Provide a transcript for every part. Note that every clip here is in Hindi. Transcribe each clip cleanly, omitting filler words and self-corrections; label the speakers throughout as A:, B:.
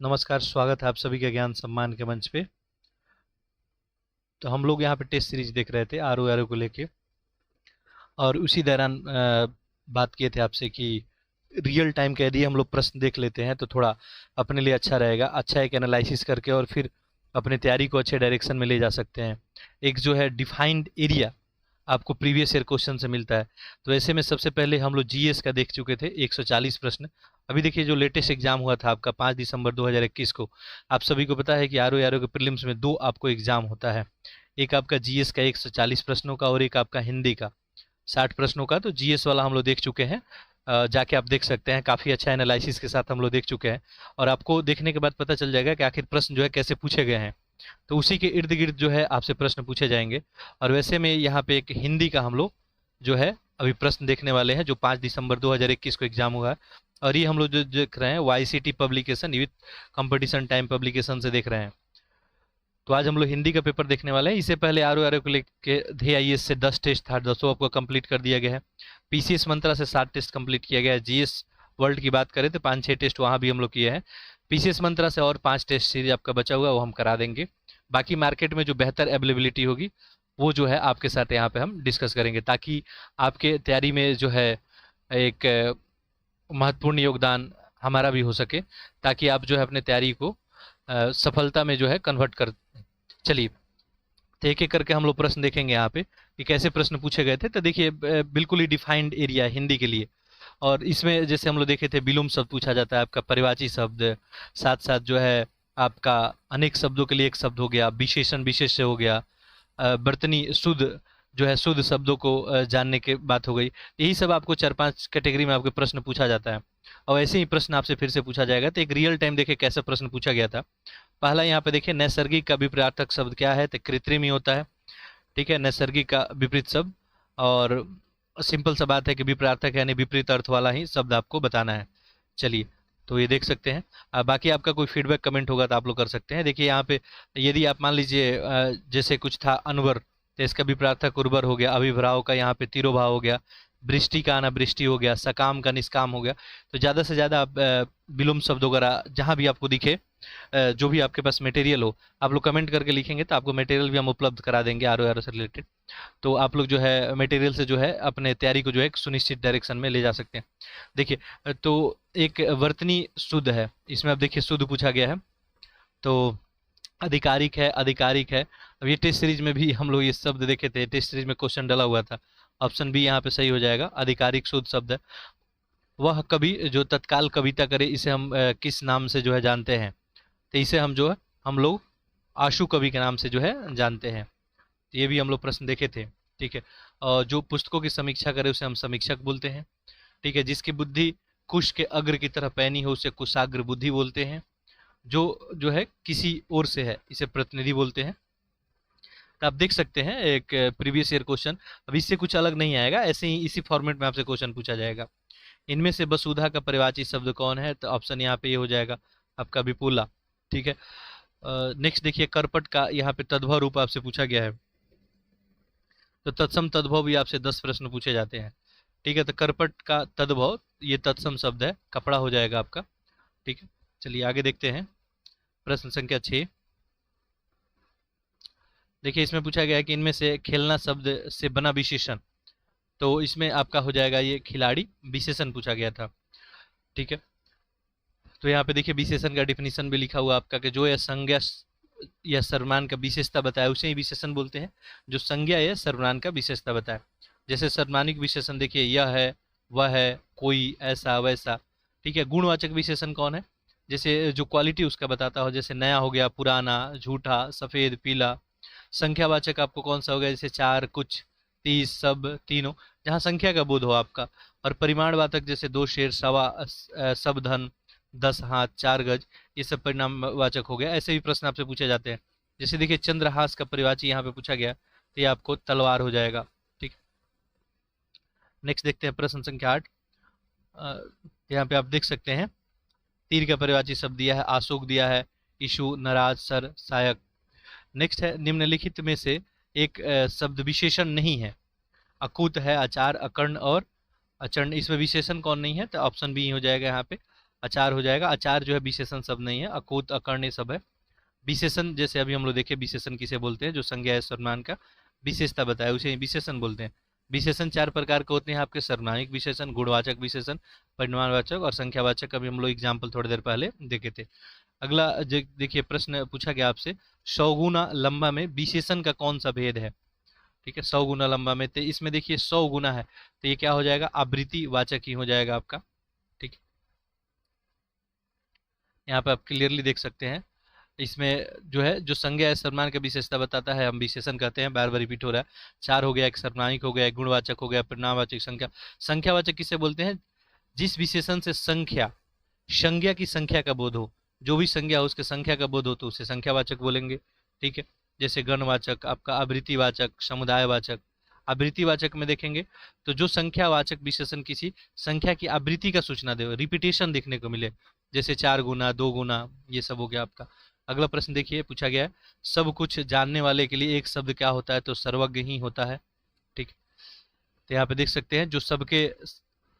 A: नमस्कार, स्वागत है आप सभी के ज्ञान सम्मान के मंच पे। तो हम लोग यहाँ पे टेस्ट सीरीज देख रहे थे आर ओ को लेके, और उसी दौरान बात किए थे आपसे कि रियल टाइम के यदि हम लोग प्रश्न देख लेते हैं तो थोड़ा अपने लिए अच्छा रहेगा। अच्छा एक एनालिसिस करके और फिर अपने तैयारी को अच्छे डायरेक्शन में ले जा सकते हैं। एक जो है डिफाइंड एरिया आपको प्रीवियस ईयर क्वेश्चन से मिलता है। तो ऐसे में सबसे पहले हम लोग जीएस का देख चुके थे 140 प्रश्न। अभी देखिए जो लेटेस्ट एग्जाम हुआ था आपका 5 दिसंबर 2021 को, आप सभी को पता है कि आर ओ के प्रीलिम्स में दो आपको एग्जाम होता है। एक आपका जीएस का 140 प्रश्नों का और एक आपका हिंदी का 60 प्रश्नों का। तो जीएस वाला हम लोग देख चुके हैं, जाके आप देख सकते हैं। काफ़ी अच्छा एनालिसिस के साथ हम लोग देख चुके हैं, और आपको देखने के बाद पता चल जाएगा कि आखिर प्रश्न जो है कैसे पूछे गए हैं। तो उसी के इर्द गिर्द जो है आपसे प्रश्न पूछे जाएंगे। और वैसे में यहाँ पे एक हिंदी का हम लोग जो है अभी प्रश्न देखने वाले हैं, जो 5 दिसंबर 2021 को एग्जाम हुआ है। और ये हम लोग जो देख रहे हैं YCT publication with competition time publication से देख रहे हैं। तो आज हम लोग हिंदी का पेपर देखने वाले हैं। इससे पहले आर ओ को लेके DIS से 10 टेस्ट था, 10 आपको कंप्लीट कर दिया गया है। पीसीएस मंत्रा से 7 टेस्ट कंप्लीट किया गया है। जीएस वर्ल्ड की बात करें तो 5-6 टेस्ट वहाँ भी हम लोग किए हैं। पीसीएस मंत्रा से और 5 टेस्ट सीरीज आपका बचा हुआ है, वो हम करा देंगे। बाकी मार्केट में जो बेहतर अवेलेबिलिटी होगी वो जो है आपके साथ यहाँ पे हम डिस्कस करेंगे, ताकि आपके तैयारी में जो है एक महत्वपूर्ण योगदान हमारा भी हो सके, ताकि आप जो है अपने तैयारी को सफलता में जो है कन्वर्ट कर। चलिए, तो एक एक करके हम लोग प्रश्न देखेंगे यहाँ पे कि कैसे प्रश्न पूछे गए थे। तो देखिए बिल्कुल ही डिफाइंड एरिया हिंदी के लिए। और इसमें जैसे हम लोग देखे थे विलोम शब्द पूछा जाता है, आपका परिवाची शब्द, साथ साथ जो है आपका अनेक शब्दों के लिए एक शब्द हो गया, विशेषण विशेष्य हो गया, बर्तनी शुद्ध जो है शुद्ध शब्दों को जानने की बात हो गई। यही सब आपको 4-5 कैटेगरी में आपके प्रश्न पूछा जाता है, और ऐसे ही प्रश्न आपसे फिर से पूछा जाएगा। तो एक रियल टाइम देखे कैसे प्रश्न पूछा गया था। पहला यहाँ पे देखिए, नैसर्गिक का विपरीतार्थक शब्द क्या है, तो कृत्रिम ही होता है। ठीक है, नैसर्गिक का विपरीत शब्द, और सिंपल सा बात है कि विपरीतार्थक यानी विपरीत अर्थ वाला ही शब्द आपको बताना है। चलिए, तो ये देख सकते हैं। बाकी आपका कोई फीडबैक कमेंट होगा तो आप लोग कर सकते हैं। देखिए यहाँ पे यदि आप मान लीजिए जैसे कुछ था अनवर, तो इसका विपरीतार्थक उर्वर हो गया। अभिभ्राव का यहाँ पे तिरोभाव हो गया। वृष्टि का अनावृष्टि हो गया। सकाम का निष्काम हो गया। तो ज़्यादा से ज़्यादा आप विलोम शब्द वगैरह जहाँ भी आपको दिखे, जो भी आपके पास मटेरियल हो, आप लोग कमेंट करके लिखेंगे तो आपको मटेरियल भी हम उपलब्ध करा देंगे आर ओ से रिलेटेड। तो आप लोग जो है मटेरियल से जो है अपने तैयारी को जो है एक सुनिश्चित डायरेक्शन में ले जा सकते हैं। देखिए तो एक वर्तनी शुद्ध है, इसमें आप देखिए शुद्ध पूछा गया है। तो आधिकारिक है, आधिकारिक है। अब ये टेस्ट सीरीज में भी हम लोग ये शब्द देखे थे, टेस्ट सीरीज में क्वेश्चन डाला हुआ था। ऑप्शन बी यहाँ पे सही हो जाएगा, आधिकारिक शुद्ध शब्द है। वह कवि जो तत्काल कविता करे, इसे हम किस नाम से जो है जानते हैं, तो इसे हम जो है हम लोग आशु कवि के नाम से जो है जानते हैं। तो ये भी हम लोग प्रश्न देखे थे। ठीक है, और जो पुस्तकों की समीक्षा करे उसे हम समीक्षक बोलते हैं। ठीक है, जिसकी बुद्धि कुश के अग्र की तरह पैनी हो उसे कुशाग्र बुद्धि बोलते हैं। जो है किसी ओर से है इसे प्रतिनिधि बोलते हैं। तो आप देख सकते हैं एक प्रीवियस ईयर क्वेश्चन, अब इससे कुछ अलग नहीं आएगा, ऐसे ही इसी फॉर्मेट में आपसे क्वेश्चन पूछा जाएगा। इनमें से वसुधा का परिवाची शब्द कौन है, तो ऑप्शन यहाँ पे ये हो जाएगा आपका विपुला। ठीक है, नेक्स्ट देखिए, करपट का यहाँ पे तद्भव रूप आपसे पूछा गया है। तो तत्सम तद्भव भी आपसे 10 प्रश्न पूछे जाते हैं। ठीक है, तो करपट का तद्भव ये तत्सम शब्द है, कपड़ा हो जाएगा आपका। ठीक है, चलिए आगे देखते हैं। प्रश्न संख्या 6 देखिए, इसमें पूछा गया है कि इनमें से खेलना शब्द से बना विशेषण। तो इसमें आपका हो जाएगा ये खिलाड़ी, विशेषण पूछा गया था। ठीक है, तो यहाँ पे देखिए विशेषण का डिफिनीशन भी लिखा हुआ आपका कि जो यह संज्ञा या सर्वनाम का विशेषता बताए उसे ही विशेषण बोलते हैं, जो संज्ञा या सर्वनाम का विशेषता बताए। जैसे सर्वनामिक विशेषण देखिए, यह है, वह है, कोई, ऐसा वैसा। ठीक है, गुणवाचक विशेषण कौन है, जैसे जो क्वालिटी उसका बताता हो, जैसे नया हो गया, पुराना, झूठा, सफ़ेद, पीला। संख्यावाचक आपको कौन सा हो गया, जैसे 4, कुछ, 30, सब, तीनों, जहाँ संख्या का बोध हो आपका। और परिमाणवाचक जैसे 2 शेर, सवा, सब धन, 10 हाथ, 4 गज, ये सब परिणामवाचक हो गया। ऐसे भी प्रश्न आपसे पूछे जाते हैं। जैसे देखिए चंद्रहास का परिवाची यहाँ पे पूछा गया, तो ये आपको तलवार हो जाएगा। ठीक, नेक्स्ट देखते हैं प्रश्न संख्या 8। यहाँ पे आप देख सकते हैं तीर का परिवाची शब्द दिया है, आशोक दिया है, ईशु, नराज, सर, सायक। नेक्स्ट है, निम्नलिखित में से एक शब्द विशेषण नहीं है। अकूत है, आचार, अकर्ण और अचरण। इसमें विशेषण कौन नहीं है, तो ऑप्शन बी हो जाएगा यहाँ पे आचार हो जाएगा। आचार जो है विशेषण शब्द नहीं है, अकूत अकर्ण्य सब है। विशेषण जैसे अभी हम लोग देखे, विशेषण किसे बोलते हैं, जो संज्ञा है सर्वनाम का विशेषता बताया उसे विशेषण बोलते हैं। विशेषण चार प्रकार के होते हैं आपके, सर्वनामिक विशेषण, गुणवाचक विशेषण, परिमाणवाचक और संख्यावाचक। अभी हम लोग एग्जाम्पल थोड़ी देर पहले देखे थे। अगला देखिए प्रश्न पूछा गया आपसे, 100 गुना लंबा में विशेषण का कौन सा भेद है। ठीक है, 100 गुना लंबा में, तो इसमें देखिए 100 गुना है तो ये क्या हो जाएगा, आवृत्ति वाचक ही हो जाएगा आपका। ठीक है, यहाँ पे आप क्लियरली देख सकते हैं, इसमें जो है जो संज्ञा है सर्वनाम का विशेषता बताता है, हम विशेषण कहते हैं, बार बार रिपीट हो रहा है। चार हो गया, एक सर्वनामिक हो गया, एक गुणवाचक हो गया, परिणामवाचक, संख्या। संख्यावाचक किसे बोलते हैं, जिस विशेषण से संज्ञा की संख्या का बोध हो, जो भी संज्ञा हो उसके संख्या का बोध हो तो उसे संख्यावाचक बोलेंगे। ठीक है, जैसे गणवाचक आपका, आवृत्तिवाचक, समुदायवाचक। आवृत्तिवाचक में देखेंगे तो जो संख्यावाचक विशेषण किसी संख्या की आवृत्ति का सूचना दे, रिपीटेशन देखने को मिले, जैसे 4 गुना, 2 गुना, ये सब हो गया आपका। अगला प्रश्न देखिए पूछा गया है, सब कुछ जानने वाले के लिए एक शब्द क्या होता है, तो सर्वज्ञ ही होता है। ठीक, तो यहाँ पे देख सकते हैं, जो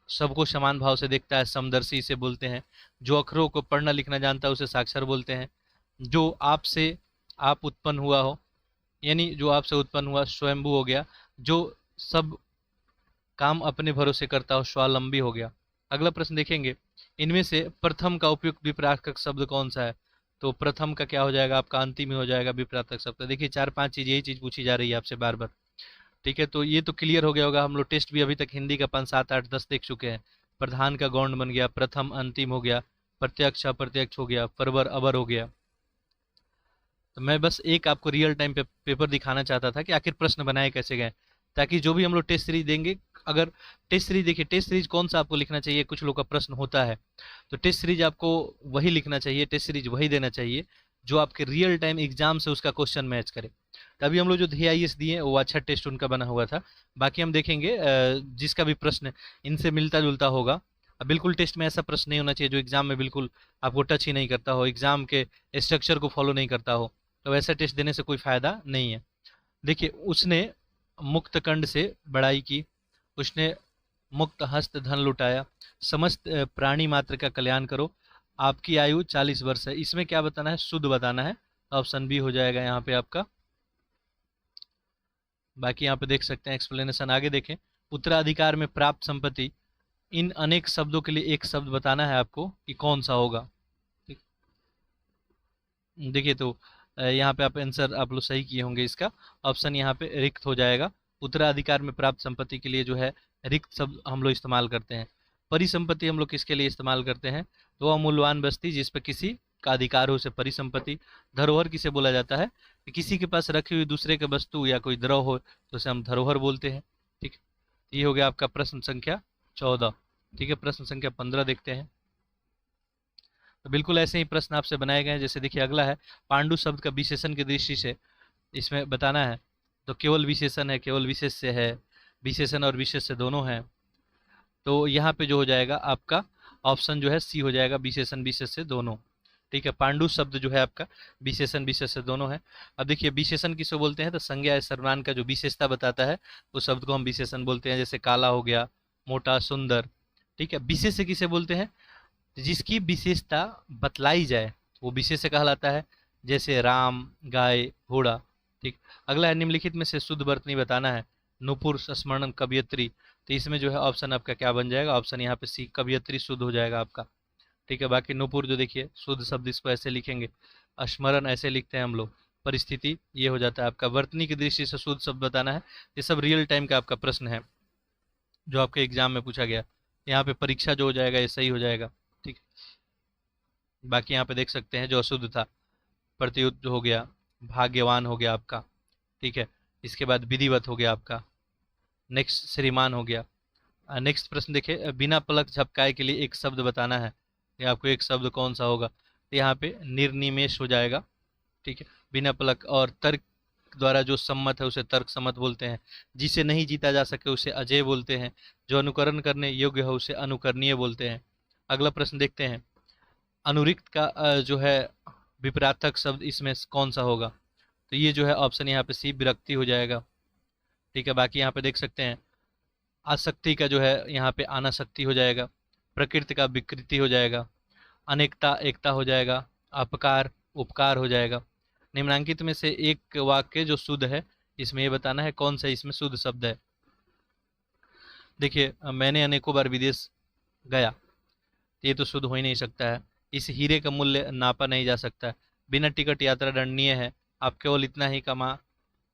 A: सबको समान भाव से देखता है समदर्शी इसे बोलते हैं। जो अक्षरों को पढ़ना लिखना जानता है उसे साक्षर बोलते हैं। जो आपसे आप उत्पन्न हुआ हो, यानी जो आपसे उत्पन्न हुआ स्वयंभू हो गया। जो सब काम अपने भरोसे करता हो स्वावलंबी हो गया। अगला प्रश्न देखेंगे, इनमें से प्रथम का उपयुक्त विपरीतक शब्द कौन सा है, तो प्रथम का क्या हो जाएगा आपका, अंतिम ही हो जाएगा विपरीतक शब्द। देखिए 4-5 चीज, यही चीज पूछी जा रही है आपसे बार बार। ठीक है, तो ये तो क्लियर हो गया होगा, हम लोग टेस्ट भी अभी तक हिंदी का 5, 7, 8, 10 देख चुके हैं। प्रधान का गौण बन गया, प्रथम अंतिम हो गया, प्रत्यक्ष अप्रत्यक्ष हो गया, परवर अबर हो गया। तो मैं बस एक आपको रियल टाइम पेपर दिखाना चाहता था कि आखिर प्रश्न बनाए कैसे गए, ताकि जो भी हम लोग टेस्ट सीरीज देंगे, अगर टेस्ट सीरीज देखिए, टेस्ट सीरीज कौन सा आपको लिखना चाहिए, कुछ लोग का प्रश्न होता है, तो टेस्ट सीरीज आपको वही लिखना चाहिए, टेस्ट सीरीज वही देना चाहिए जो आपके रियल टाइम एग्जाम से उसका क्वेश्चन मैच करे। तभी हम लोग जो DIS दिए वो अच्छा टेस्ट उनका बना हुआ था। बाकी हम देखेंगे जिसका भी प्रश्न इनसे मिलता जुलता होगा। अब बिल्कुल टेस्ट में ऐसा प्रश्न नहीं होना चाहिए जो एग्जाम में बिल्कुल आपको टच ही नहीं करता हो, एग्जाम के स्ट्रक्चर को फॉलो नहीं करता हो, तो वैसा टेस्ट देने से कोई फायदा नहीं है। देखिए, उसने मुक्त कंड से बड़ाई की, उसने मुक्त हस्त धन लुटाया, समस्त प्राणी मात्र का कल्याण करो, आपकी आयु 40 वर्ष है। इसमें क्या बताना है, शुद्ध बताना है, ऑप्शन बी हो जाएगा यहाँ पे आपका। बाकी यहाँ पे देख सकते हैं एक्सप्लेनेशन, आगे देखें। उत्तराधिकार में प्राप्त संपत्ति, इन अनेक शब्दों के लिए एक शब्द बताना है आपको कि कौन सा होगा। ठीक, देखिए तो यहाँ पे आप आंसर आप लोग सही किए होंगे, इसका ऑप्शन यहाँ पे रिक्त हो जाएगा। उत्तराधिकार में प्राप्त संपत्ति के लिए जो है रिक्त शब्द हम लोग इस्तेमाल करते हैं। परिसंपत्ति हम लोग किसके लिए इस्तेमाल करते हैं, तो अमूल्यवान वस्तु जिस पर किसी का अधिकार हो उसे परिसंपत्ति। धरोहर किसे बोला जाता है, कि किसी के पास रखी हुई दूसरे के वस्तु या कोई द्रव हो तो उसे हम धरोहर बोलते हैं। ठीक, ये हो गया आपका प्रश्न संख्या 14। ठीक है, प्रश्न संख्या 15 देखते हैं। तो बिल्कुल ऐसे ही प्रश्न आपसे बनाए गए हैं। जैसे देखिए अगला है, पांडु शब्द का विशेषण की दृष्टि से इसमें बताना है, तो केवल विशेषण है, केवल विशेष से है, विशेषण और विशेष से दोनों है। तो यहाँ पे जो हो जाएगा आपका ऑप्शन जो है सी हो जाएगा, विशेषण विशेष से दोनों। ठीक है, पांडु शब्द जो है आपका विशेषण विशेष से दोनों है। अब देखिए विशेषण किसे बोलते हैं, तो संज्ञा सर्वनाम का जो विशेषता बताता है उस शब्द को हम विशेषण बोलते हैं। जैसे काला हो गया, मोटा, सुंदर। ठीक है, विशेष से किसे बोलते हैं, जिसकी विशेषता बतलाई जाए वो विशेष कहलाता है, जैसे राम, गाय, घोड़ा। ठीक, अगला है, निम्नलिखित में से शुद्ध वर्तनी बताना है, नुपुर, स्मरण, कवियत्री। तो इसमें जो है ऑप्शन आपका क्या बन जाएगा, ऑप्शन यहाँ पे सी, कवियत्री शुद्ध हो जाएगा आपका। ठीक है, बाकी नुपुर जो देखिए शुद्ध शब्द इसको ऐसे लिखेंगे, स्मरण ऐसे लिखते हैं हम लोग, परिस्थिति ये हो जाता है आपका। वर्तनी की दृष्टि से शुद्ध शब्द बताना है, ये सब रियल टाइम का आपका प्रश्न है जो आपके एग्जाम में पूछा गया। यहाँ पे परीक्षा जो हो जाएगा ये सही हो जाएगा। ठीक, बाकी यहाँ पे देख सकते हैं जो अशुद्ध था, प्रत्युत हो गया, भाग्यवान हो गया आपका। ठीक है, इसके बाद विधिवत हो गया आपका, नेक्स्ट श्रीमान हो गया। नेक्स्ट प्रश्न देखिए, बिना पलक झपकाए के लिए एक शब्द बताना है, ये आपको एक शब्द कौन सा होगा, तो यहाँ पे निर्निमेष हो जाएगा। ठीक है, बिना पलक, और तर्क द्वारा जो सम्मत है उसे तर्क सम्मत बोलते हैं, जिसे नहीं जीता जा सके उसे अजेय बोलते हैं, जो अनुकरण करने योग्य हो उसे अनुकरणीय बोलते हैं। अगला प्रश्न देखते हैं, अनुरिक्त का जो है विपरीतक शब्द इसमें कौन सा होगा, तो ये जो है ऑप्शन यहाँ पे सी, विरक्ति हो जाएगा। ठीक है, बाकी यहाँ पे देख सकते हैं, आसक्ति का जो है यहाँ पे अनासक्ति हो जाएगा, प्रकृति का विकृति हो जाएगा, अनेकता एकता हो जाएगा, अपकार उपकार हो जाएगा। निम्नलिखित में से एक वाक्य जो शुद्ध है, इसमें ये बताना है कौन सा इसमें शुद्ध शब्द है। देखिए, मैंने अनेकों बार विदेश गया, ये तो शुद्ध हो ही नहीं सकता है। इस हीरे का मूल्य नापा नहीं जा सकता है। बिना टिकट यात्रा दंडनीय है, आप केवल इतना ही कमा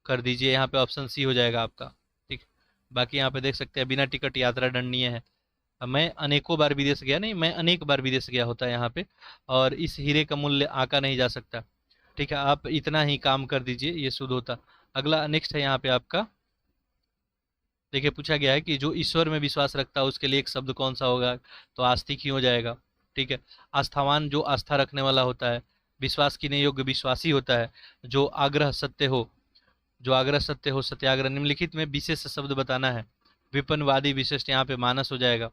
A: कर दीजिए। यहाँ पे ऑप्शन सी हो जाएगा आपका। ठीक, बाकी यहाँ पे देख सकते हैं बिना टिकट यात्रा दंडनीय है। मैं अनेकों बार विदेश गया, नहीं, मैं अनेक बार विदेश गया होता है यहाँ पे। और इस हीरे का मूल्य आंका नहीं जा सकता। ठीक है, आप इतना ही काम कर दीजिए, ये शुद्ध होता। अगला नेक्स्ट है यहाँ पे आपका। देखिए, पूछा गया है कि जो ईश्वर में विश्वास रखता है उसके लिए एक शब्द कौन सा होगा, तो आस्तिक ही हो जाएगा। ठीक है, आस्थावान जो आस्था रखने वाला होता है, विश्वास की नहीं योग्य विश्वासी होता है, जो आग्रह सत्य हो, जो आग्रह सत्य हो सत्याग्रह। निम्नलिखित में विशेष शब्द बताना है। विपन्नवादी विशिष्ट, यहाँ पे मानस हो जाएगा।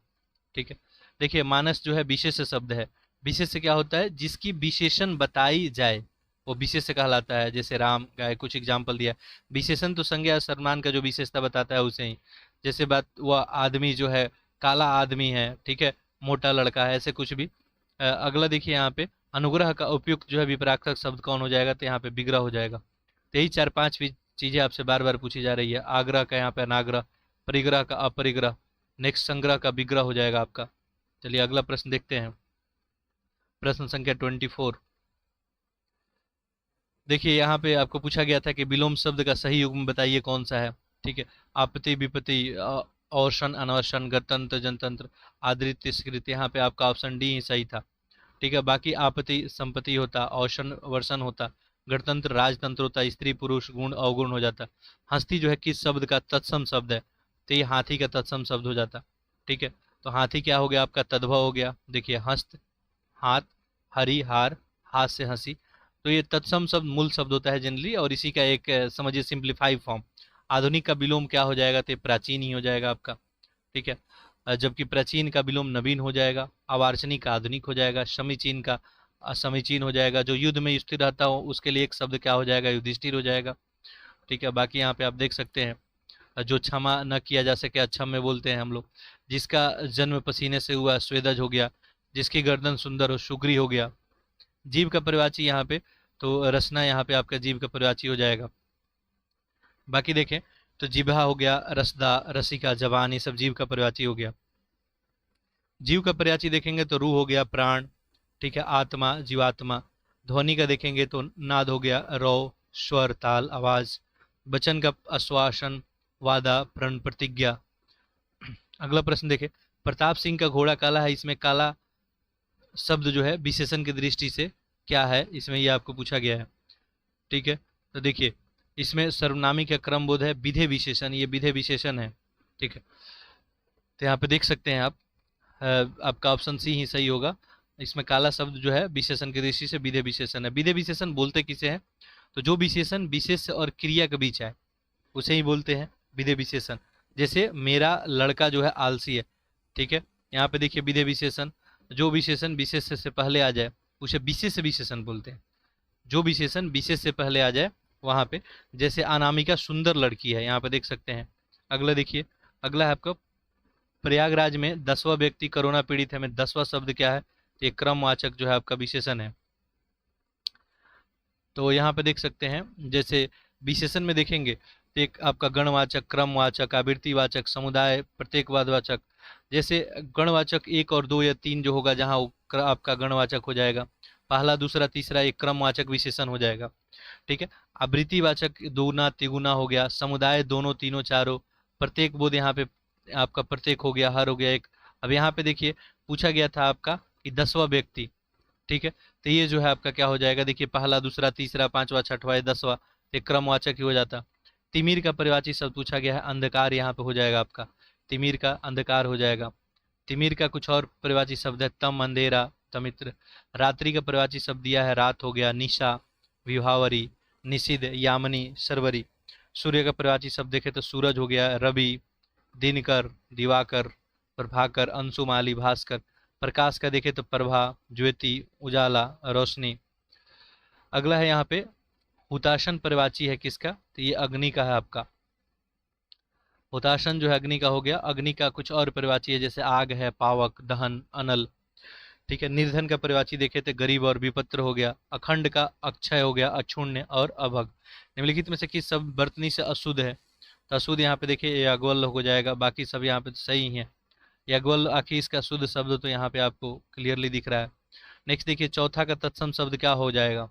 A: ठीक है, देखिए मानस जो है विशेष शब्द है। विशेष क्या होता है, जिसकी विशेषण बताई जाए वो विशेष कहलाता है। जैसे राम गाय, कुछ एग्जाम्पल दिया। विशेषण तो संज्ञा सर्वनाम का जो विशेषता बताता है उसे ही। जैसे बात, वह आदमी जो है काला आदमी है, ठीक है, मोटा लड़का है, ऐसे कुछ भी। अगला देखिए यहाँ पे, अनुग्रह का उपयुक्त जो है विपरार्थक शब्द कौन हो जाएगा, तो यहाँ पे विग्रह हो जाएगा। तो यही 4-5 चीजें आपसे बार बार पूछी जा रही है। आग्रह का यहाँ पे अनाग्रह, परिग्रह का अपरिग्रह, नेक्स्ट संग्रह का विग्रह हो जाएगा आपका। चलिए अगला प्रश्न देखते हैं, प्रश्न संख्या 24। देखिए यहाँ पे आपको पूछा गया था कि विलोम शब्द का सही युग्म बताइए कौन सा है। ठीक है, आपत्ति विपत्ति, अवसन अनवसन, गणतंत्र जनतंत्र, आदृत्य स्कृत, यहाँ पे आपका ऑप्शन डी ही सही था। ठीक है, बाकी आपत्ति संपत्ति होता, अवसन वर्षन होता, गणतंत्र राजतंत्र होता, स्त्री पुरुष गुण अवगुण हो जाता। हस्ती जो है किस शब्द का तत्सम शब्द है, तो ये हाथी का तत्सम शब्द हो जाता। ठीक है, तो हाथी क्या हो गया आपका, तद्भव हो गया। देखिए, हस्त हाथ, हरि हार, हाथ से हंसी, तो ये तत्सम शब्द मूल शब्द होता है जनरली, और इसी का एक समझिए सिंप्लीफाई फॉर्म। आधुनिक का विलोम क्या हो जाएगा, तो प्राचीन ही हो जाएगा आपका। ठीक है, जबकि प्राचीन का विलोम नवीन हो जाएगा, अवार्चनिक का आधुनिक हो जाएगा, समीचीन का असमीचीन हो जाएगा। जो युद्ध में स्थिर रहता हो उसके लिए एक शब्द क्या हो जाएगा, युधिष्ठिर हो जाएगा। ठीक है, बाकी यहाँ पे आप देख सकते हैं, जो क्षमा न किया जा सके अक्षम में बोलते हैं हम लोग। जिसका जन्म पसीने से हुआ स्वेदज हो गया, जिसकी गर्दन सुंदर हो सुग्री हो गया। जीव का परिवाची यहाँ पे, तो रसना यहाँ पे आपका जीव का परिवाची हो जाएगा। बाकी देखें तो जिभा हो गया, रसदा, रसिका, जवान, ये सब जीव का परिवाची हो गया। जीव का परिवाची देखेंगे तो रूह हो गया, प्राण। ठीक है, आत्मा, जीवात्मा। ध्वनि का देखेंगे तो नाद हो गया, रौ, स्वर, ताल, आवाज। वचन का आश्वासन, वादा, प्रण, प्रतिज्ञा। अगला प्रश्न देखें, प्रताप सिंह का घोड़ा काला है, इसमें काला शब्द जो है विशेषण की दृष्टि से क्या है, इसमें ये आपको पूछा गया है। ठीक है, तो देखिए इसमें सर्वनामी का क्रम बोध है, विधेय विशेषण, ये विधेय विशेषण है। ठीक है, तो यहाँ पे देख सकते हैं आप, आपका ऑप्शन सी ही सही होगा। इसमें काला शब्द जो है विशेषण की दृष्टि से विधेय विशेषण है। विधेय विशेषण बोलते किसे हैं, तो जो विशेषण विशेष और क्रिया के बीच है उसे ही बोलते हैं विधेय विशेषण। जैसे मेरा लड़का जो है आलसी है। ठीक है, यहाँ पे देखिए विधेय विशेषण, जो विशेषण विशेष से पहले आ जाए उसे विशेष विशेषण बोलते हैं। जो विशेषण विशेष से पहले आ जाए वहाँ पे, जैसे अनामिका सुंदर लड़की है, यहाँ पे देख सकते हैं। अगला देखिए, अगला है आपका, प्रयागराज में 10वां व्यक्ति कोरोना पीड़ित है में 10वां शब्द क्या है, ये क्रमवाचक जो है आपका विशेषण है। तो यहाँ पे देख सकते हैं, जैसे विशेषण में देखेंगे तो एक आपका गणवाचक, क्रमवाचक, आवृत्तिवाचक, समुदाय, प्रत्येकवादवाचक। जैसे गणवाचक 1 और 2 या 3 जो होगा, जहाँ आपका गणवाचक हो जाएगा, पहला दूसरा तीसरा एक क्रमवाचक विशेषण हो जाएगा। ठीक है, आवृत्तिवाचक दुगुना तिगुना हो गया, समुदाय दोनों तीनों चारों, प्रत्येक बोध यहाँ पे आपका प्रत्येक हो गया, हर हो गया एक। अब यहाँ पे देखिए पूछा गया था आपका कि 10वां व्यक्ति। ठीक है, तो ये जो है आपका क्या हो जाएगा, देखिए पहला दूसरा तीसरा पांचवा छठवां 10वां, एक क्रमवाचक ही हो जाता। तिमिर का परिवाची शब्द पूछा गया है, अंधकार यहाँ पे हो जाएगा आपका, तिमिर का अंधकार हो जाएगा। तिमिर का कुछ और परिवाची शब्द है, तम, अंधेरा, तमित्र। रात्रि का परिवाची शब्द दिया है, रात हो गया, निशा, विभावरी, निषिद्ध, यामिनी, सरवरी। सूर्य का परिवाची शब्द देखे तो सूरज हो गया, रवि, दिनकर, दिवाकर, प्रभाकर, अंशुमाली, भास्कर। प्रकाश का देखे तो प्रभा, ज्योति, उजाला, रोशनी। अगला है यहाँ पे, हुताशन परिवाची है किसका, तो ये अग्नि का है आपका। हुताशन जो है अग्नि का हो गया। अग्नि का कुछ और परिवाची है, जैसे आग है, पावक, दहन, अनल। ठीक है। निर्धन का परिवाची देखे तो गरीब और विपत्र हो गया। अखंड का अक्षय हो गया, अक्षुण्य और अभग। निम्नलिखित में से किस शब्द वर्तनी से अशुद्ध है? तो अशुद्ध यहाँ पे देखिए याज्ञवल्क्य हो जाएगा, बाकी सब यहाँ पे तो सही ही है। याज्ञवल्क्य आखिर इसका शुद्ध शब्द तो यहाँ पे आपको क्लियरली दिख रहा है। नेक्स्ट देखिए चौथा का तत्सम शब्द क्या हो जाएगा?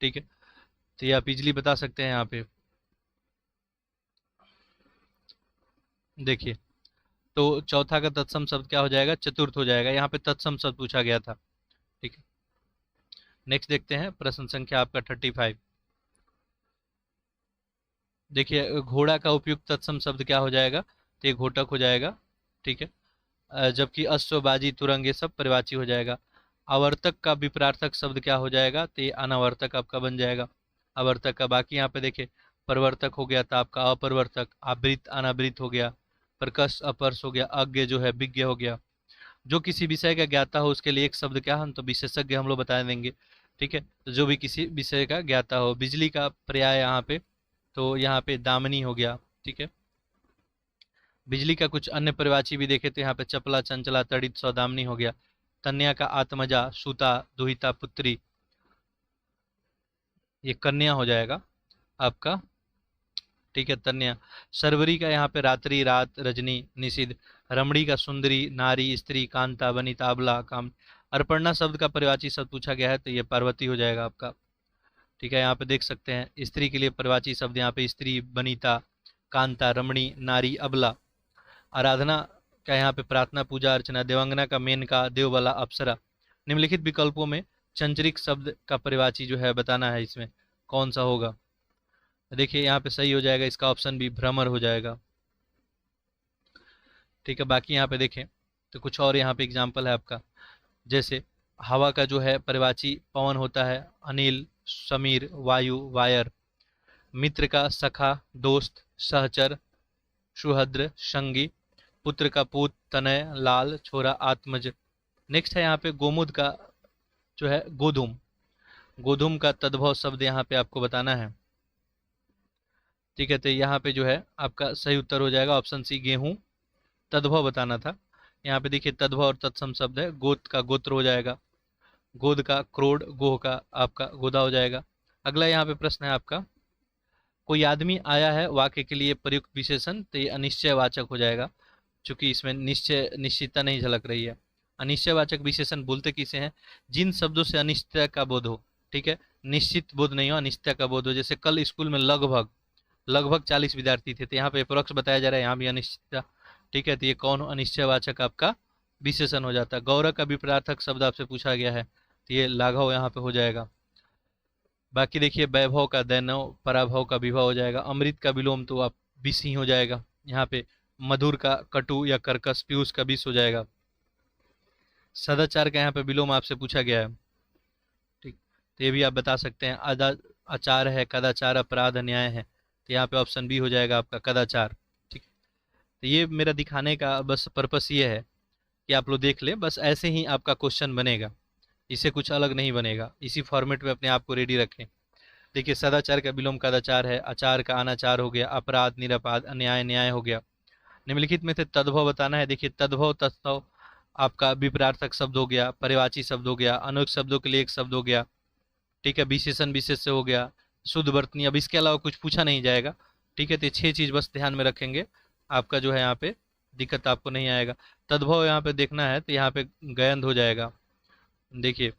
A: ठीक है, तो ये आप इजिली बता सकते हैं यहाँ पे। देखिए तो चौथा का तत्सम शब्द क्या हो जाएगा? चतुर्थ हो जाएगा। यहाँ पे तत्सम शब्द पूछा गया था। ठीक है, नेक्स्ट देखते हैं प्रश्न संख्या आपका 35। देखिए घोड़ा का उपयुक्त तत्सम शब्द क्या हो जाएगा? तो ये घोटक हो जाएगा। ठीक है, जबकि अश्व, बाजी, तुरंग ये सब परिवाची हो जाएगा। आवर्तक का विपरार्थक शब्द क्या हो जाएगा? तो ये अनावर्तक आपका बन जाएगा आवर्तक का। बाकी यहाँ पे देखिए परिवर्तक हो गया था आपका अपरिवर्तक, आवृत अनावृत हो गया, प्रकर्ष अपरस हो गया, अज्ञ जो है विज्ञ हो गया। जो किसी विषय का ज्ञाता हो उसके लिए एक शब्द क्या हम तो विशेषज्ञ हम लोग बता देंगे। ठीक है, तो जो भी किसी विषय का ज्ञाता हो। बिजली का पर्याय यहाँ पे, तो यहाँ पे दामिनी हो गया। ठीक है, बिजली का कुछ अन्य परिवाची भी देखे तो यहाँ पे चपला, चंचला, तड़ित, सौदामिनी हो गया। कन्या का आत्मजा, सूता, दुहिता, पुत्री, ये कन्या हो जाएगा आपका। ठीक है, तन्या। शर्वरी का यहाँ पे रात्रि, रात, रजनी, निषिद्ध। रमणी का सुंदरी, नारी, स्त्री, कांता, वनिता, अबला, काम। अर्पणा शब्द का परिवाची शब्द पूछा गया है तो ये पार्वती हो जाएगा आपका। ठीक है, यहाँ पे देख सकते हैं स्त्री के लिए परिवाची शब्द यहाँ पे स्त्री, वनिता, कांता, रमणी, नारी, अबला। आराधना का यहाँ पे प्रार्थना, पूजा, अर्चना। देवांगना का मेनका, देवबला, अप्सरा। निम्नलिखित विकल्पों में चंचरिक शब्द का परिवाची जो है बताना है, इसमें कौन सा होगा? देखिए यहाँ पे सही हो जाएगा इसका ऑप्शन बी, भ्रमर हो जाएगा। ठीक है, बाकी यहाँ पे देखें तो कुछ और यहाँ पे एग्जाम्पल है आपका। जैसे हवा का जो है परिवाची पवन होता है, अनिल, समीर, वायु, वायर। मित्र का सखा, दोस्त, सहचर, सुहद्र, संगी। पुत्र का पूत, तनय, लाल, छोरा, आत्मज। नेक्स्ट है यहाँ पे गोमुद का जो है गोधूम। गोधूम का तद्भव शब्द यहाँ पे आपको बताना है। ठीक है, तो यहाँ पे जो है आपका सही उत्तर हो जाएगा ऑप्शन सी, गेहूं। तद्भव बताना था। यहाँ पे देखिए तद्भव और तत्सम शब्द है। गोत का गोत्र हो जाएगा, गोद का क्रोड, गोह का आपका गोदा हो जाएगा। अगला यहाँ पे प्रश्न है आपका, कोई आदमी आया है वाक्य के लिए प्रयुक्त विशेषण, तो ये अनिश्चयवाचक हो जाएगा, क्योंकि इसमें निश्चय निश्चितता नहीं झलक रही है। अनिश्चयवाचक विशेषण बोलते किसे हैं? जिन शब्दों से अनिश्चय का बोध हो। ठीक है, निश्चित बोध नहीं हो, अनिश्चय का बोध हो। जैसे कल स्कूल में लगभग लगभग 40 विद्यार्थी थे, तो यहाँ पे अप्रोक्स बताया जा रहा है, यहाँ भी अनिश्चितता। ठीक है, तो ये कौन अनिश्चयवाचक आपका विशेषण हो जाता है। गौरव का विपरार्थक शब्द आपसे पूछा गया है, तो ये लाघव यहाँ पे हो जाएगा। बाकी देखिए वैभव का दैनव, पराभव का विभव हो जाएगा। अमृत का विलोम तो आप विष ही हो जाएगा यहाँ पे। मधुर का कटु या कर्कश, पीयूष का विष हो जाएगा। सदाचार का यहाँ पे विलोम आपसे पूछा गया है। ठीक, तो ये भी आप बता सकते हैं। आचार है, कदाचार, अपराध, न्याय है, तो यहाँ पे ऑप्शन बी हो जाएगा आपका कदाचार। ठीक, तो ये मेरा दिखाने का बस पर्पस ये है कि आप लोग देख लें, बस ऐसे ही आपका क्वेश्चन बनेगा, इससे कुछ अलग नहीं बनेगा। इसी फॉर्मेट में अपने आप को रेडी रखें। देखिए सदाचार का विलोम कदाचार है, आचार का अनाचार हो गया, अपराध निरपराध, अन्याय न्याय हो गया। निम्नलिखित में से तद्भव बताना है। देखिए तद्भव तत्सव आपका विपरार्थक शब्द हो गया, परिवाची शब्द हो गया, अनेक शब्दों के लिए एक शब्द हो गया। ठीक है, विशेषण विशेष से हो गया, शुद्ध वर्तनी। अब इसके अलावा कुछ पूछा नहीं जाएगा। ठीक है, तो 6 चीज बस ध्यान में रखेंगे, आपका जो है यहाँ पे दिक्कत आपको नहीं आएगा। तद्भव यहाँ पे देखना है तो यहाँ पे गयंद हो जाएगा। देखिए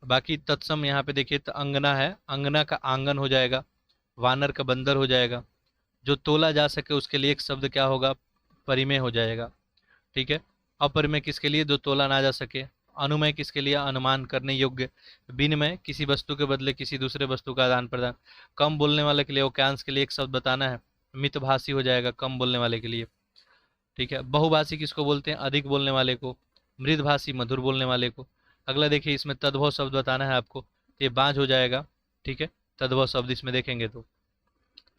A: बाकी तत्सम यहाँ पे देखिए तो अंगना है, अंगना का आंगन हो जाएगा। वानर का बंदर हो जाएगा। जो तोला जा सके उसके लिए एक शब्द क्या होगा? परिमेय हो जाएगा। ठीक है, अपरिमेय किसके लिए? जो तोला ना जा सके। अनुमेय किसके लिए? अनुमान करने योग्य। विनिमय किसी वस्तु के बदले किसी दूसरे वस्तु का आदान प्रदान। कम बोलने वाले के लिए, वाक्यांश के लिए एक शब्द बताना है। मितभाषी हो जाएगा कम बोलने वाले के लिए। ठीक है, बहुभाषी किसको बोलते हैं? अधिक बोलने वाले को। मृदभाषी मधुर बोलने वाले को। अगला देखिए इसमें तद्भव शब्द बताना है आपको, तो ये बांझ हो जाएगा। ठीक है, तद्भव शब्द इसमें देखेंगे तो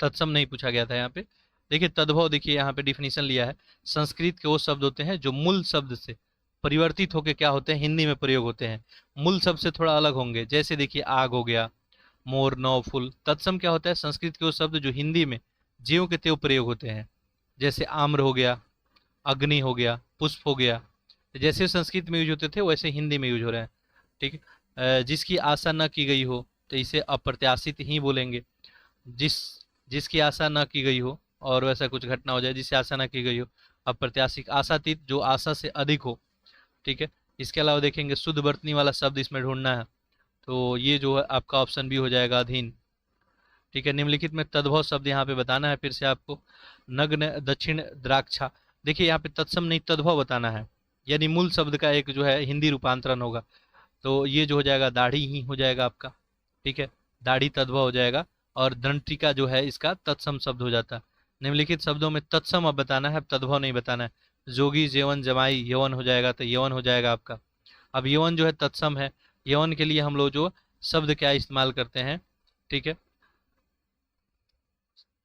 A: तत्सम नहीं पूछा गया था यहाँ पे। देखिए तद्भव, देखिए यहाँ पे डिफिनीशन लिया है। संस्कृत के वो शब्द होते हैं जो मूल शब्द से परिवर्तित होकर क्या होते हैं? हिंदी में प्रयोग होते हैं। मूल शब्द से थोड़ा अलग होंगे। जैसे देखिए आग हो गया, मोर, नौ, फूल। तत्सम क्या होता है? संस्कृत के वो शब्द जो हिंदी में ज्यों के त्यों प्रयोग होते हैं। जैसे आम्र हो गया, अग्नि हो गया, पुष्प हो गया। तो जैसे संस्कृत में यूज होते थे वैसे हिंदी में यूज हो रहे हैं। ठीक है। जिसकी आशा न की गई हो तो इसे अप्रत्याशित ही बोलेंगे। जिस जिसकी आशा न की गई हो और वैसा कुछ घटना हो जाए जिससे आशा न की गई हो, अप्रत्याशित। आशातीत, जो आशा से अधिक हो। ठीक है। इसके अलावा देखेंगे शुद्ध वर्तनी वाला शब्द इसमें ढूंढना है, तो ये जो है आपका ऑप्शन बी हो जाएगा, अधीन। ठीक है। निम्नलिखित में तद्भव शब्द यहाँ पे बताना है फिर से आपको। नग्न दक्षिण द्राक्षा, देखिए यहाँ पे तत्सम नहीं तद्भव बताना है, यानी मूल शब्द का एक जो है हिंदी रूपांतरण होगा। तो ये जो हो जाएगा दाढ़ी ही हो जाएगा आपका। ठीक है। दाढ़ी तद्भव हो जाएगा और दंट्रिका जो है इसका तत्सम शब्द हो जाता है। निम्नलिखित शब्दों में तत्सम अब बताना है, तद्भव नहीं बताना है। जोगी, जेवन, जमाई, यवन हो जाएगा, तो यवन हो जाएगा आपका। अब यवन जो है तत्सम है, यवन के लिए हम लोग जो शब्द क्या इस्तेमाल करते हैं। ठीक है।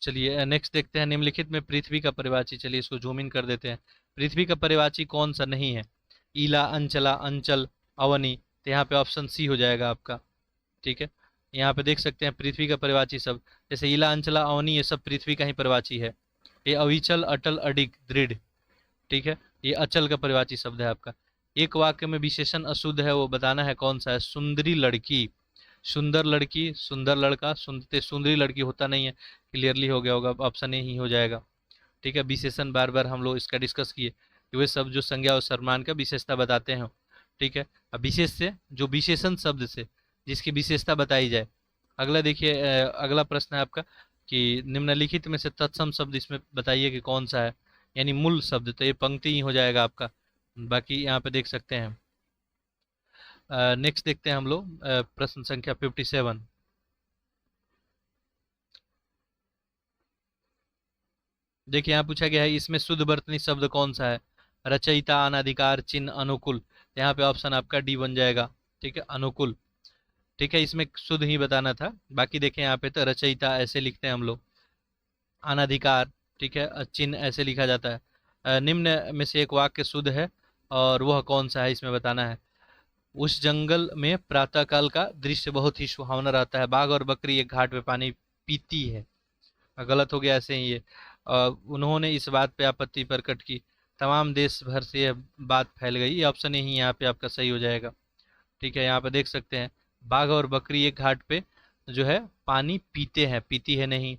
A: चलिए नेक्स्ट देखते हैं। निम्नलिखित में पृथ्वी का परिवाची, चलिए इसको जूम इन कर देते हैं। पृथ्वी का परिवाची कौन सा नहीं है? ईला, अंचला, अंचल, अवनी, तो यहाँ पे ऑप्शन सी हो जाएगा आपका। ठीक है। यहाँ पे देख सकते हैं पृथ्वी का परिवाची शब्द, जैसे ईला, अंचला, अवनी, ये सब पृथ्वी का ही परिवाची है। ये अविचल, अटल, अडिग, दृढ़। ठीक है। ये अचल का परिवाची शब्द है आपका। एक वाक्य में विशेषण अशुद्ध है, वो बताना है कौन सा है। सुंदरी लड़की, सुंदर लड़की, सुंदर लड़का, सुनते सुंदरी लड़की होता नहीं है, क्लियरली हो गया होगा, ऑप्शन ए ही हो जाएगा। ठीक है। विशेषण बार बार हम लोग इसका डिस्कस किए कि वे सब जो संज्ञा और सर्वनाम का विशेषता बताते हैं। ठीक है। अब विशेष से, जो विशेषण शब्द से जिसकी विशेषता बताई जाए। अगला देखिए, अगला प्रश्न है आपका कि निम्नलिखित में से तत्सम शब्द इसमें बताइए कि कौन सा है, यानी मूल शब्द, तो ये पंक्ति ही हो जाएगा आपका। बाकी यहाँ पे देख सकते हैं। नेक्स्ट देखते हैं हम लोग प्रश्न संख्या 57। देखिए यहाँ पूछा गया है इसमें शुद्ध वर्तनी शब्द कौन सा है? रचयिता, अनाधिकार, चिन्ह, अनुकूल। यहाँ पे ऑप्शन आपका डी बन जाएगा। ठीक है, अनुकूल। ठीक है, इसमें शुद्ध ही बताना था। बाकी देखें यहाँ पे तो रचयिता ऐसे लिखते हैं हम लोग, अनाधिकार, ठीक है, चिन्ह ऐसे लिखा जाता है। निम्न में से एक वाक्य शुद्ध है और वह कौन सा है इसमें बताना है। उस जंगल में प्रातःकाल का दृश्य बहुत ही सुहावना रहता है, बाघ और बकरी एक घाट पे पानी पीती है। गलत हो गया ऐसे ही ये। उन्होंने इस बात पे आपत्ति प्रकट की, तमाम देश भर से यह बात फैल गई। ये ऑप्शन ही यहाँ पे आपका सही हो जाएगा। ठीक है। यहाँ पे देख सकते हैं बाघ और बकरी एक घाट पे जो है पानी पीते हैं, पीती है नहीं।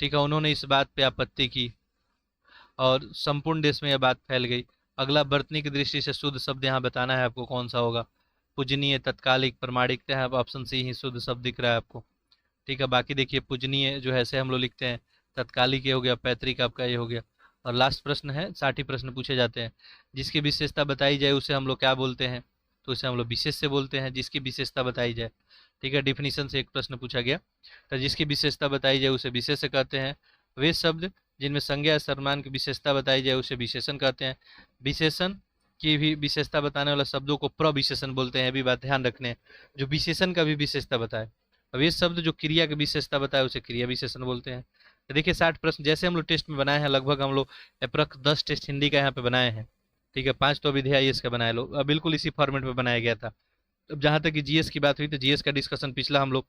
A: ठीक है। उन्होंने इस बात पे आपत्ति की और संपूर्ण देश में यह बात फैल गई। अगला वर्तनी की दृष्टि से शुद्ध शब्द यहाँ बताना है आपको कौन सा होगा। पूजनीय, तत्कालिक, प्रमाणिकता है, ऑप्शन सी ही शुद्ध शब्द दिख रहा है आपको। ठीक है। बाकी देखिए पूजनीय जो है ऐसे हम लोग लिखते हैं, तत्कालिक ये हो गया, पैतृक आपका ये हो गया। और लास्ट प्रश्न है, 60 प्रश्न पूछे जाते हैं। जिसकी विशेषता बताई जाए उसे हम लोग क्या बोलते हैं? तो उसे हम लोग विशेष से बोलते हैं, जिसकी विशेषता बताई जाए। ठीक है। डिफिनीशन से एक प्रश्न पूछा गया, तो जिसकी विशेषता बताई जाए उसे विशेष कहते हैं। वे शब्द जिनमें संज्ञा या सर्वनाम की विशेषता बताई जाए उसे विशेषण कहते हैं। विशेषण की भी विशेषता बताने वाला शब्दों को प्रविशेषण बोलते हैं, ये भी बात ध्यान रखने हैं, जो विशेषण का भी विशेषता बताए। अब ये शब्द जो क्रिया की विशेषता बताए उसे क्रिया विशेषण बोलते हैं। तो देखिए 60 प्रश्न जैसे हम लोग टेस्ट में बनाए हैं, लगभग हम लोग अप्रॉक्स 10 टेस्ट हिंदी का यहाँ पे बनाए हैं। ठीक है। 5 तो अभी IAS का बनाए लोग, बिल्कुल इसी फॉर्मेट में बनाया गया था। अब जहाँ तक कि जीएस की बात हुई तो जीएस का डिस्कशन पिछला हम लोग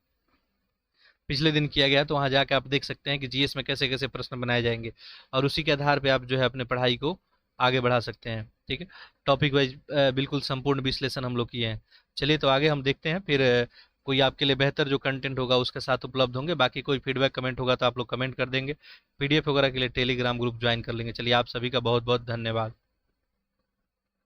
A: पिछले दिन किया गया, तो वहाँ जाके आप देख सकते हैं कि जीएस में कैसे कैसे प्रश्न बनाए जाएंगे और उसी के आधार पे आप जो है अपने पढ़ाई को आगे बढ़ा सकते हैं। ठीक है। टॉपिक वाइज बिल्कुल संपूर्ण विश्लेषण हम लोग किए हैं। चलिए तो आगे हम देखते हैं, फिर कोई आपके लिए बेहतर जो कंटेंट होगा उसके साथ उपलब्ध होंगे। बाकी कोई फीडबैक कमेंट होगा तो आप लोग कमेंट कर देंगे। पीडीएफ वगैरह के लिए टेलीग्राम ग्रुप ज्वाइन कर लेंगे। चलिए आप सभी का बहुत बहुत धन्यवाद।